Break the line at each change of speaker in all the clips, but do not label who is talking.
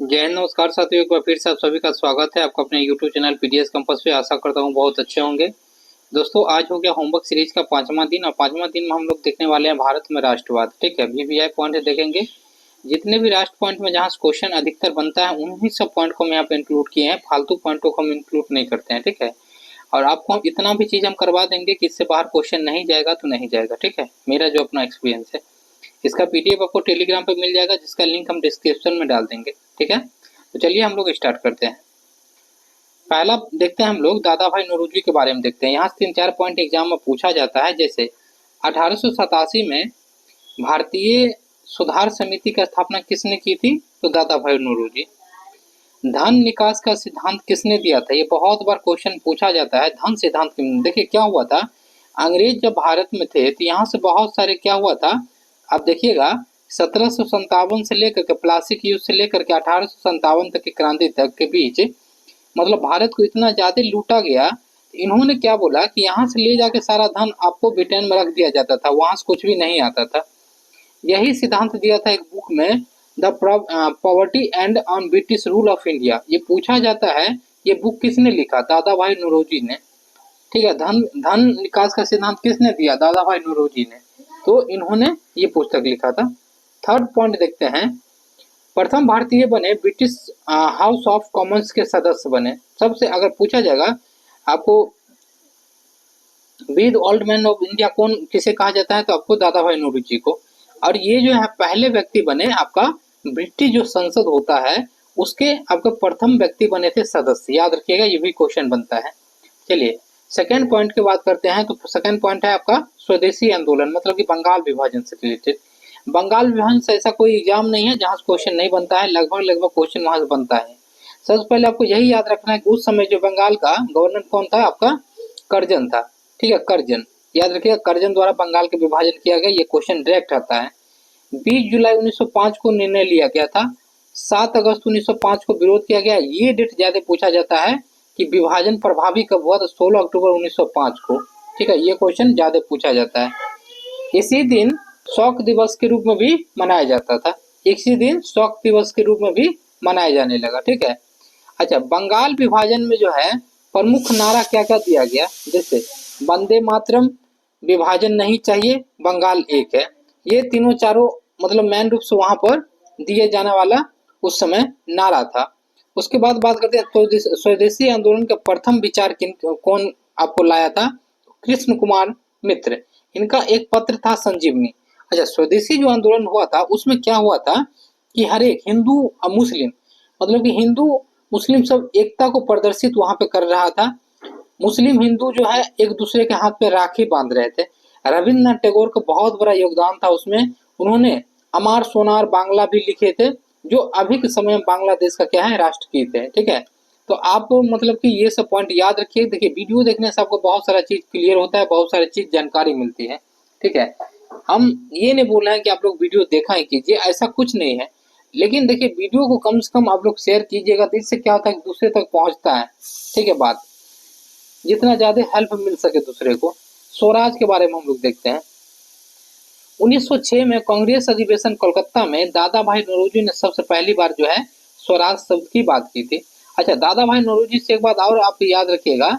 जय हिंद, नमस्कार साथियों। एक बार फिर से आप सभी का स्वागत है आपका अपने यूट्यूब चैनल पीडीएस कैंपस पे। आशा करता हूँ बहुत अच्छे होंगे। दोस्तों, आज हो गया होमवर्क सीरीज का 5वां दिन और 5वां दिन में हम लोग देखने वाले हैं भारत में राष्ट्रवाद। ठीक है, वीवीआई पॉइंट देखेंगे। जितने भी राष्ट्र पॉइंट में जहाँ क्वेश्चन अधिकतर बनता है उन्हीं सब पॉइंट को हम यहाँ पे इंक्लूड किए हैं, फालतू पॉइंटों को हम इंक्लूड नहीं करते हैं। ठीक है, और आपको इतना भी चीज हम करवा देंगे कि इससे बाहर क्वेश्चन नहीं जाएगा तो नहीं जाएगा। ठीक है, मेरा जो अपना एक्सपीरियंस है, इसका पीडीएफ आपको टेलीग्राम पे मिल जाएगा, जिसका लिंक हम डिस्क्रिप्शन में डाल देंगे। ठीक है, तो चलिए हम लोग स्टार्ट करते हैं। पहला देखते हैं हम लोग दादा भाई नौरोजी के बारे में देखते हैं। यहाँ से 3-4 पॉइंट एग्जाम में पूछा जाता है। जैसे 1887 में भारतीय सुधार समिति की स्थापना किसने की थी? तो दादा भाई नौरोजी। धन निकास का सिद्धांत किसने दिया था? ये बहुत बार क्वेश्चन पूछा जाता है। धन सिद्धांत देखिए क्या हुआ था, अंग्रेज जब भारत में थे तो यहाँ से बहुत सारे क्या हुआ था, आप देखिएगा 1757 से लेकर के प्लासी युद्ध से लेकर के 1857 तक की क्रांति तक के बीच मतलब भारत को इतना ज्यादा लूटा गया। इन्होंने क्या बोला कि यहाँ से ले जाके सारा धन आपको ब्रिटेन में रख दिया जाता था, वहां से कुछ भी नहीं आता था। यही सिद्धांत दिया था एक बुक में, the poverty and on British rule of India. ये पूछा जाता है ये बुक किसने लिखा? दादा भाई नौरोजी ने। ठीक है, धन धन निकास का सिद्धांत किसने दिया? दादा भाई नौरोजी ने। तो इन्होंने ये पुस्तक लिखा था। थर्ड पॉइंट देखते हैं, प्रथम भारतीय बने ब्रिटिश हाउस ऑफ कॉमन्स के सदस्य बने। सबसे अगर पूछा जाएगा आपको be the old man of India कौन किसे कहा जाता है, तो आपको दादा भाई नौरोजी को। और ये जो है पहले व्यक्ति बने आपका ब्रिटिश जो संसद होता है उसके आपके प्रथम व्यक्ति बने थे सदस्य। याद रखिएगा, ये भी क्वेश्चन बनता है। चलिए सेकेंड पॉइंट की बात करते हैं। तो सेकेंड पॉइंट है आपका स्वदेशी आंदोलन, मतलब कि बंगाल विभाजन से रिलेटेड। बंगाल विभाजन से ऐसा कोई एग्जाम नहीं है जहां से क्वेश्चन नहीं बनता है, लगभग क्वेश्चन वहां से बनता है। सबसे पहले आपको यही याद रखना है कि उस समय जो बंगाल का गवर्नर कौन था? आपका कर्जन था। ठीक है, कर्जन याद रखिएगा, कर्जन द्वारा बंगाल का विभाजन किया गया। ये क्वेश्चन डायरेक्ट आता है। 20 जुलाई 1905 को निर्णय लिया गया था। 7 अगस्त 1905 को विरोध किया गया। ये डेट ज्यादा पूछा जाता है कि विभाजन प्रभावी कब हुआ? तो 16 अक्टूबर 1905 को। ठीक है, ये क्वेश्चन ज्यादा पूछा जाता है। इसी दिन शोक दिवस के रूप में भी मनाया जाता था। इसी दिन शोक दिवस के रूप में भी मनाया जाने लगा। ठीक है, अच्छा, बंगाल विभाजन में जो है प्रमुख नारा क्या क्या दिया गया? जैसे वंदे मातरम, विभाजन नहीं चाहिए, बंगाल एक है। ये तीनों चारों मतलब मेन रूप से वहां पर दिए जाने वाला उस समय नारा था। उसके बाद बात करते हैं तो स्वदेशी आंदोलन का प्रथम विचार कौन आपको लाया था? कृष्ण कुमार मित्र। इनका एक पत्र था संजीवनी। अच्छा, स्वदेशी जो आंदोलन हुआ था उसमें क्या हुआ था कि हर एक हिंदू और मुस्लिम, मतलब कि हिंदू मुस्लिम सब एकता को प्रदर्शित वहां पे कर रहा था। मुस्लिम हिंदू जो है एक दूसरे के हाथ पे राखी बांध रहे थे। रविन्द्रनाथ टैगोर का बहुत बड़ा योगदान था उसमें। उन्होंने अमार सोनार बांग्ला भी लिखे थे, जो अभी के समय में बांग्लादेश का क्या है, राष्ट्रगीत है। ठीक है, तो आप मतलब कि ये सब पॉइंट याद रखिए। देखिए वीडियो देखने से आपको बहुत सारा चीज क्लियर होता है, बहुत सारी चीज जानकारी मिलती है। ठीक है, हम ये नहीं बोल रहे हैं कि आप लोग वीडियो देखा ही कीजिए, ऐसा कुछ नहीं है। लेकिन देखिए वीडियो को कम से कम आप लोग शेयर कीजिएगा, तो इससे क्या होता है कि दूसरे तक पहुंचता है। ठीक है, बात जितना ज्यादा हेल्प मिल सके दूसरे को। स्वराज के बारे में हम लोग देखते हैं। 1906 में कांग्रेस अधिवेशन कोलकाता में दादा भाई नौरोजी ने सबसे पहली बार जो है स्वराज शब्द की बात की थी। अच्छा, दादा भाई नौरोजी से एक बात और आप याद रखिएगा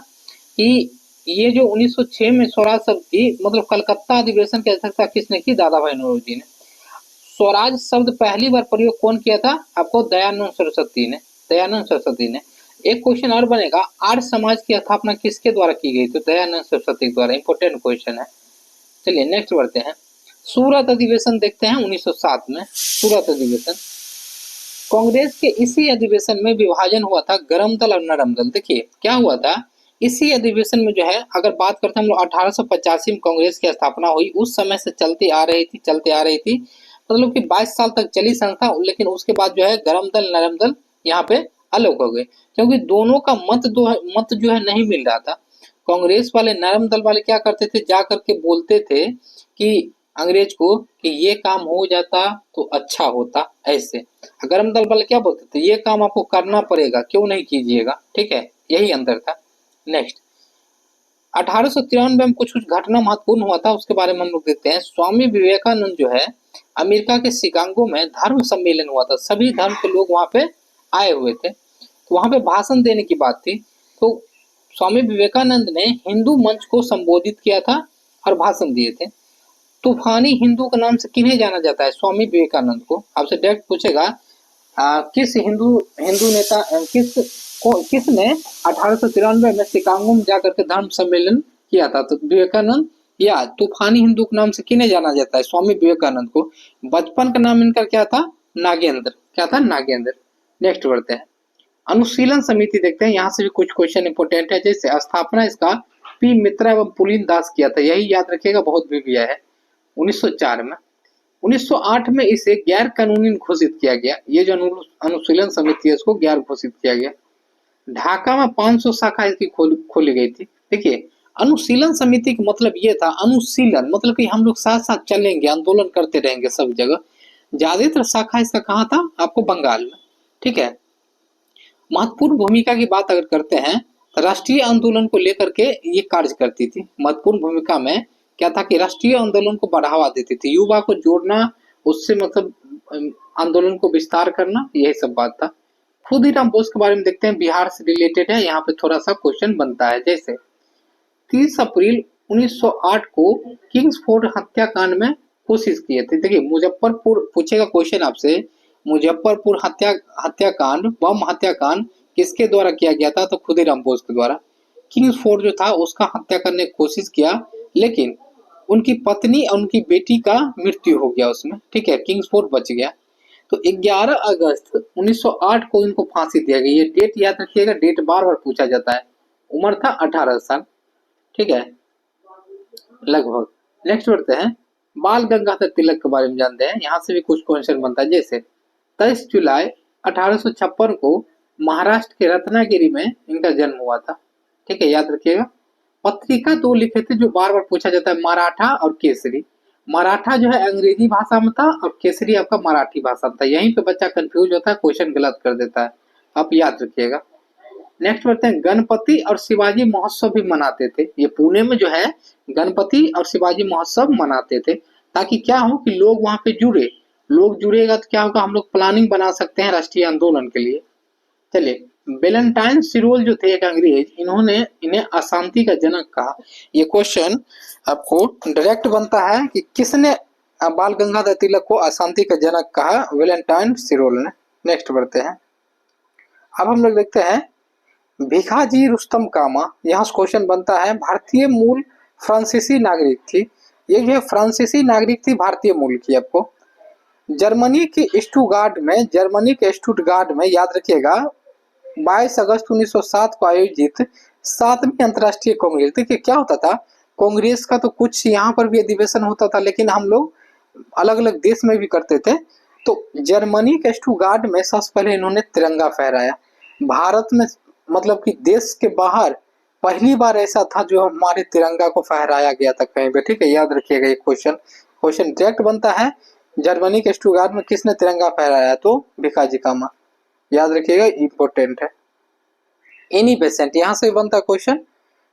कि ये जो 1906 में स्वराज शब्द की मतलब कलकत्ता अधिवेशन की अध्यक्षता किसने की? दादा भाई नौरोजी ने। स्वराज शब्द पहली बार प्रयोग कौन किया था? आपको दयानंद सरस्वती ने। दयानंद सरस्वती ने। एक क्वेश्चन और बनेगा, आर्य समाज की स्थापना किसके द्वारा की गई? तो दयानंद सरस्वती द्वारा। इंपोर्टेंट क्वेश्चन है। चलिए नेक्स्ट बढ़ते हैं। सूरत अधिवेशन देखते हैं 1907 में। सूरत अधिवेशन, कांग्रेस के इसी अधिवेशन में विभाजन हुआ था गरम दल और नरम दल। देखिए क्या हुआ था इसी अधिवेशन में जो है, अगर बात करते हैं हम लोग 1885 में कांग्रेस की स्थापना हुई। उस समय से चलती आ रही थी, मतलब कि 22 साल तक चली संस्था। लेकिन उसके बाद जो है गरम दल नरम दल यहाँ पे अलग हो गए, क्योंकि दोनों का मत जो है नहीं मिल रहा था। कांग्रेस वाले नरम दल वाले क्या करते थे, जा करके बोलते थे कि अंग्रेज को कि ये काम हो जाता तो अच्छा होता ऐसे। गरम दल वाले क्या बोलते थे, ये काम आपको करना पड़ेगा, क्यों नहीं कीजिएगा। ठीक है, यही अंतर था। नेक्स्ट 1893 में कुछ घटना महत्वपूर्ण हुआ था, उसके बारे में हम लोग देखते हैं। स्वामी विवेकानंद जो है अमेरिका के शिकागो में धर्म सम्मेलन हुआ था। सभी धर्म के लोग वहां पे आए हुए थे, तो वहां पे भाषण देने की बात थी। तो स्वामी विवेकानंद ने हिंदू मंच को संबोधित किया था और भाषण दिए थे। तूफानी हिंदू के नाम से किन्हें जाना जाता है? स्वामी विवेकानंद को। आपसे डायरेक्ट पूछेगा किस हिंदू हिंदू नेता किसने 1893 में शिकागो में जाकर के धर्म सम्मेलन किया था? तो विवेकानंद। या तूफानी हिंदू के नाम से किन्हें जाना जाता है? स्वामी विवेकानंद को। बचपन का नाम इनका क्या था? नागेंद्र। क्या था? नागेंद्र। नेक्स्ट बढ़ते हैं, अनुशीलन समिति देखते हैं, यहाँ से भी कुछ क्वेश्चन इंपोर्टेंट है। जैसे स्थापना इसका पी मित्रा एवं पुलिन दास किया था, यही याद रखिएगा, बहुत भी दिया है 1904 में। 1908 में इसे गैर कानूनी घोषित किया गया। ये जो अनुशीलन समिति है इसको गैर घोषित किया गया। ढाका में 500 शाखा इसकी खोली गई थी। देखिए, अनुशीलन समिति का मतलब ये था, अनुशीलन मतलब कि हम लोग साथ साथ चलेंगे, आंदोलन करते रहेंगे सब जगह। ज्यादातर शाखा इसका कहाँ था? आपको बंगाल में। ठीक है, महत्वपूर्ण भूमिका की बात अगर करते हैं, राष्ट्रीय आंदोलन को लेकर के ये कार्य करती थी। महत्वपूर्ण भूमिका में क्या था कि राष्ट्रीय आंदोलन को बढ़ावा देती थी, युवा को जोड़ना, उससे मतलब आंदोलन को विस्तार करना, यही सब बात था। खुदीराम बोस के बारे में देखते हैं, बिहार से रिलेटेड है, यहाँ पे थोड़ा सा क्वेश्चन बनता है। जैसे 30 अप्रैल 1908 को किंग्सफोर्ड हत्याकांड में कोशिश किए थे। देखिए, मुजफ्फरपुर पूछेगा क्वेश्चन आपसे, मुजफ्फरपुर हत्याकांड, बम हत्याकांड किसके द्वारा किया गया था? तो खुदीराम बोस के द्वारा। किंग्सफोर्ड जो था उसका हत्या करने की कोशिश किया, लेकिन उनकी पत्नी और उनकी बेटी का मृत्यु हो गया उसमें। ठीक है, किंग्सफोर्ड बच गया। तो 11 अगस्त 1908 को इनको फांसी दिया गया। ये डेट याद रखिएगा, डेट बार बार पूछा जाता है। उम्र था 18 साल। ठीक है, लगभग। नेक्स्ट बढ़ते हैं, बाल गंगाधर तिलक के बारे में जानते हैं, यहाँ से भी कुछ क्वेश्चन बनता है। जैसे 23 जुलाई 1856 को महाराष्ट्र के रत्नागिरी में इनका जन्म हुआ था। ठीक है, याद रखिएगा। पत्रिका 2 लिखे थे, जो बार बार पूछा जाता है, मराठा और केसरी। मराठा जो है अंग्रेजी भाषा में था और केसरी आपका मराठी भाषा में था। यहीं पे बच्चा कंफ्यूज होता है, क्वेश्चन गलत कर देता है, आप याद रखिएगा। नेक्स्ट बढ़ते हैं, गणपति और शिवाजी महोत्सव भी मनाते थे। ये पुणे में जो है गणपति और शिवाजी महोत्सव मनाते थे, ताकि क्या हो कि लोग वहां पे जुड़े। लोग जुड़ेगा तो क्या होगा, हम लोग प्लानिंग बना सकते हैं राष्ट्रीय आंदोलन के लिए। चलिए, वेलेंटाइन सिरोल जो थे एक अंग्रेज, इन्होंने इन्हें अशांति का जनक कहा। ये क्वेश्चन आपको डायरेक्ट बनता है कि किसने बाल गंगाधर तिलक को अशांति का जनक कहा? वेलेंटाइन सिरोल ने। नेक्स्ट बढ़ते हैं, अब हम लोग देखते हैं भिखाजी रुस्तम कामा। यहाँ से क्वेश्चन बनता है, भारतीय मूल फ्रांसीसी नागरिक थी। ये जो है फ्रांसीसी नागरिक थी, भारतीय मूल की। आपको जर्मनी के स्टुटगार्ट में याद रखिएगा 22 अगस्त 1907 को आयोजित 7वीं अंतर्राष्ट्रीय कांग्रेस। देखिए क्या होता था, कांग्रेस का तो कुछ यहाँ पर भी अधिवेशन होता था, लेकिन हम लोग अलग अलग देश में भी करते थे। तो जर्मनी के स्टुटगार्ट में सबसे पहले इन्होंने तिरंगा फहराया। भारत में मतलब कि देश के बाहर पहली बार ऐसा था जो हमारे तिरंगा को फहराया गया था कहीं पे। ठीक है, याद रखिएगा। ये क्वेश्चन डायरेक्ट बनता है, जर्मनी के स्टुटगार्ट में किसने तिरंगा फहराया? तो भिखाजी कामा, याद रखिएगा, इंपॉर्टेंट है। एनी बेसेंट, यहाँ से बनता क्वेश्चन।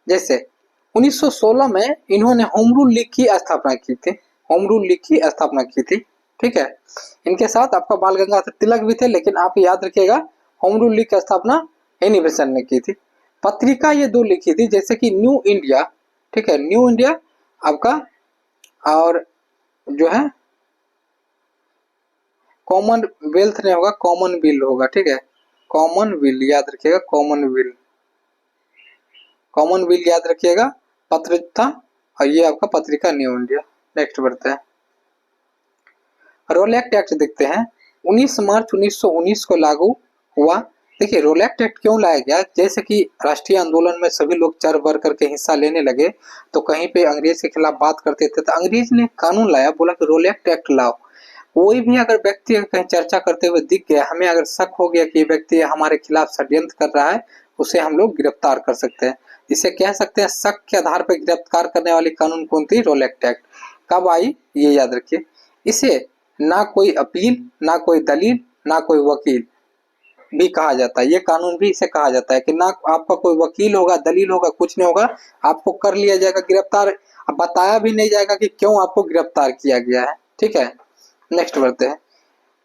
जैसे 1916 में इन्होंने होम रूल लीग की स्थापना की थी। होम रूल लीग की स्थापना की थी। ठीक है, इनके साथ आपका बाल गंगाधर तिलक भी थे, लेकिन आप याद रखिएगा होम रूल लीग की स्थापना एनी बेसेंट ने की थी। पत्रिका ये 2 लिखी थी, जैसे कि न्यू इंडिया। ठीक है, न्यू इंडिया आपका, और जो है कॉमनवेल्थ नहीं होगा, कॉमनवेल होगा। ठीक है, कॉमनवेल याद रखिएगा, कॉमनवेल याद रखिएगा, पत्र था, और ये आपका पत्रिका न्यू इंडिया। नेक्स्ट बढ़ते हैं, रोलेक्ट एक्ट देखते हैं। 19 मार्च 1919 को लागू हुआ। देखिए, रोलेक्ट एक्ट क्यों लाया गया? जैसे कि राष्ट्रीय आंदोलन में सभी लोग चढ़ बढ़ करके हिस्सा लेने लगे, तो कहीं पे अंग्रेज के खिलाफ बात करते थे, तो अंग्रेज ने कानून लाया, बोला कि रोलेक्ट एक्ट लाओ। कोई भी अगर व्यक्ति कहीं चर्चा करते हुए दिख गया, हमें अगर शक हो गया कि ये व्यक्ति हमारे खिलाफ षड्यंत्र कर रहा है, उसे हम लोग गिरफ्तार कर सकते हैं। इसे कह सकते हैं शक के आधार पर गिरफ्तार करने वाली कानून कौन थी? रोलेक्ट एक्ट। कब आई ये याद रखिए। इसे ना कोई अपील, ना कोई दलील, ना कोई वकील भी कहा जाता है। ये कानून भी इसे कहा जाता है कि ना आपका कोई वकील होगा, दलील होगा, कुछ नहीं होगा, आपको कर लिया जाएगा गिरफ्तार। अब बताया भी नहीं जाएगा कि क्यों आपको गिरफ्तार किया गया है। ठीक है, नेक्स्ट बढ़ते हैं,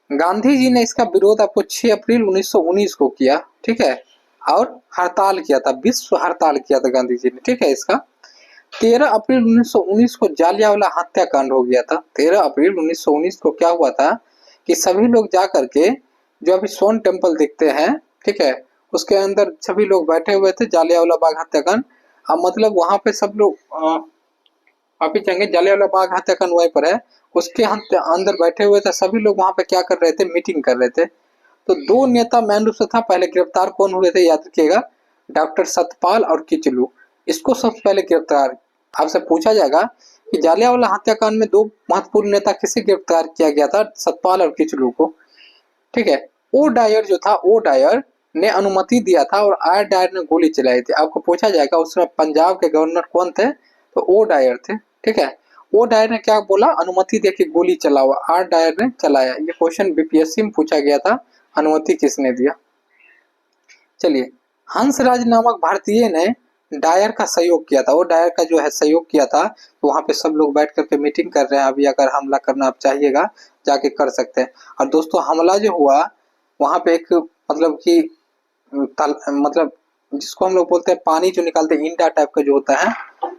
गांधी जी ने इसका विरोध आपको 6 अप्रैल 1919 को किया, ठीक है, और हड़ताल किया था, विश्व हड़ताल किया था गांधी जी ने, ठीक है। इसका 13 अप्रैल 1919 को जालियांवाला हत्याकांड हो गया था। 13 अप्रैल 1919 को क्या हुआ था कि सभी लोग जा करके, जो अभी सोन टेम्पल दिखते हैं, ठीक है, उसके अंदर सभी लोग बैठे हुए थे। जालियांवाला बाग हत्याकांड, अब मतलब वहां पे सब लोग वापिस जाएंगे, जालियांवाला बाग हत्याकांड वहीं पर है, उसके अंदर बैठे हुए थे सभी लोग। वहां पे क्या कर रहे थे, मीटिंग कर रहे थे। तो दो नेता मैन रूप से था, पहले गिरफ्तार कौन हुए थे याद रखिएगा, डॉक्टर सतपाल और किचलू। इसको सबसे पहले गिरफ्तार, आपसे पूछा जाएगा कि जालियांवाला हत्याकांड में दो महत्वपूर्ण नेता किसे गिरफ्तार किया गया था, सतपाल और किचलू को, ठीक है। ओ डायर जो था, ओ डायर ने अनुमति दिया था और आर डायर ने गोली चलाई थी। आपको पूछा जाएगा उस समय पंजाब के गवर्नर कौन थे, तो ओ डायर थे, ठीक है। ओ डायर ने क्या बोला, अनुमति दे के गोली चलाओ, आर डायर ने चलाया। ये क्वेश्चन बीपीएससी में पूछा गया था, अनुमति किसने दिया। चलिए, हंसराज नामक भारतीय ने डायर का सहयोग किया था, वो डायर का जो है सहयोग किया था। तो वहां पे सब लोग बैठ करके मीटिंग कर रहे हैं, अभी अगर हमला करना आप चाहिएगा जाके कर सकते हैं। और दोस्तों हमला जो हुआ वहां पे एक मतलब कि मतलब जिसको हम लोग बोलते हैं पानी जो निकालते हैं, इंडा टाइप का जो होता है,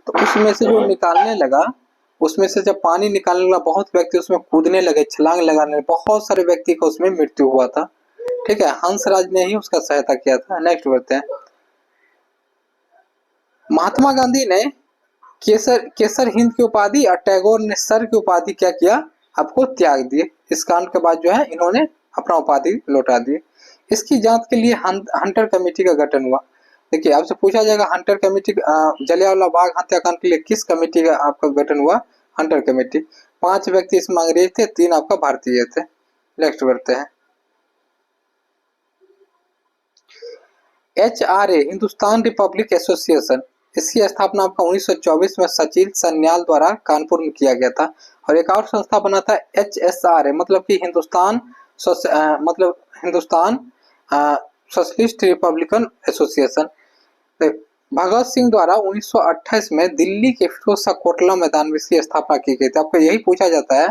तो उसमें से जो निकालने लगा, उसमें से जब पानी निकालने लगा, बहुत व्यक्ति उसमें कूदने लगे, छलांग लगाने लगे, बहुत सारे व्यक्ति को उसमें मृत्यु हुआ था, ठीक है। हंसराज ने ही उसका सहायता किया था। नेक्स्ट बढ़ते हैं। महात्मा गांधी ने केसर केसर हिंद की उपाधि और टैगोर ने सर की उपाधि क्या किया, आपको त्याग दिए। इस कांड के बाद जो है इन्होंने अपना उपाधि लौटा दिए। इसकी जांच के लिए हंटर कमेटी का गठन हुआ। देखिए, आपसे पूछा जाएगा हंटर कमेटी, जलियांवाला बाग हत्याकांड के लिए किस कमेटी का आपका गठन हुआ, हंटर कमेटी। 5 व्यक्ति इसमें अंग्रेज थे, 3 आपका भारतीय थे। नेक्स्ट बढ़ते हैं। HRA हिंदुस्तान रिपब्लिक एसोसिएशन, इसकी स्थापना आपका 1924 में सचिन सन्याल द्वारा कानपुर में किया गया था। और एक और संस्था बना था HSRA, मतलब कि मतलब Hindustan socialist Republican association. Bhagat Singh द्वारा 1928 में दिल्ली के फिरोज शाह कोटला मैदान में इसकी स्थापना की गई थी। आपको यही पूछा जाता है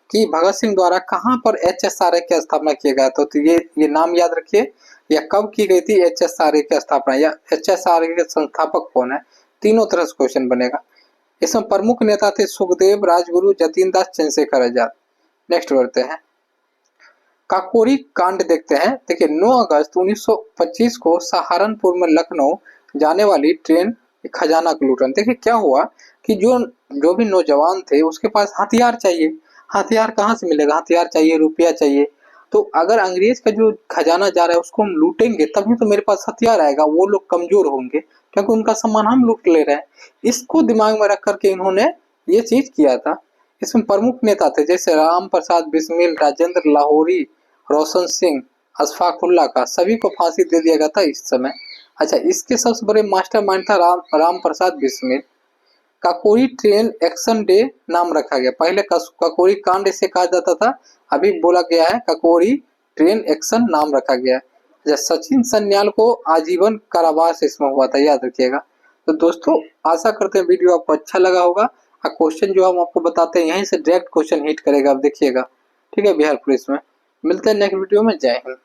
कि भगत सिंह द्वारा कहाँ पर HSRA की स्थापना किया गया था, तो ये नाम याद रखिए, या कब की गई थी HSRA की स्थापना, या HSRA के संस्थापक कौन है, तीनों तरह से क्वेश्चन बनेगा। इसमें प्रमुख नेता थे सुखदेव, राजगुरु, जतीन दास, चंद्रशेखर आजाद। नेक्स्ट बढ़ते हैं। काकोरी कांड देखते हैं। देखिए, 9 अगस्त 1925 को सहारनपुर में लखनऊ जाने वाली ट्रेन खजाना को लूटन। देखिए क्या हुआ कि जो भी नौजवान थे उसके पास हथियार चाहिए, हथियार कहाँ से मिलेगा, हथियार चाहिए, रुपया चाहिए। तो अगर अंग्रेज का जो खजाना जा रहा है उसको हम लूटेंगे तभी तो मेरे पास हथियार आएगा, वो लोग कमजोर होंगे क्योंकि उनका सामान हम लूट ले रहे हैं। इसको दिमाग में रख करके इन्होंने ये चीज किया था। इसमें प्रमुख नेता थे जैसे राम प्रसाद बिस्मिल, राजेंद्र लाहौरी, रोशन सिंह, अशफाकुल्ला का, सभी को फांसी दे दिया गया था इस समय। अच्छा, इसके सबसे बड़े मास्टरमाइंड था Ram Prasad Bismil. Kakori train action day नाम रखा गया, पहले काकोरी कांड इसे कहा जाता था, अभी बोला गया है काकोरी ट्रेन एक्शन नाम रखा गया है। अच्छा, सचिन सन्याल को आजीवन कारावास इसमें हुआ था, याद रखिएगा। तो दोस्तों आशा करते हैं वीडियो आपको अच्छा लगा होगा। क्वेश्चन जो हम आपको बताते हैं यहीं से डायरेक्ट क्वेश्चन हिट करेगा, आप देखिएगा, ठीक है, बिहार पुलिस में। मिलते हैं नेक्स्ट वीडियो में। जय हिंद।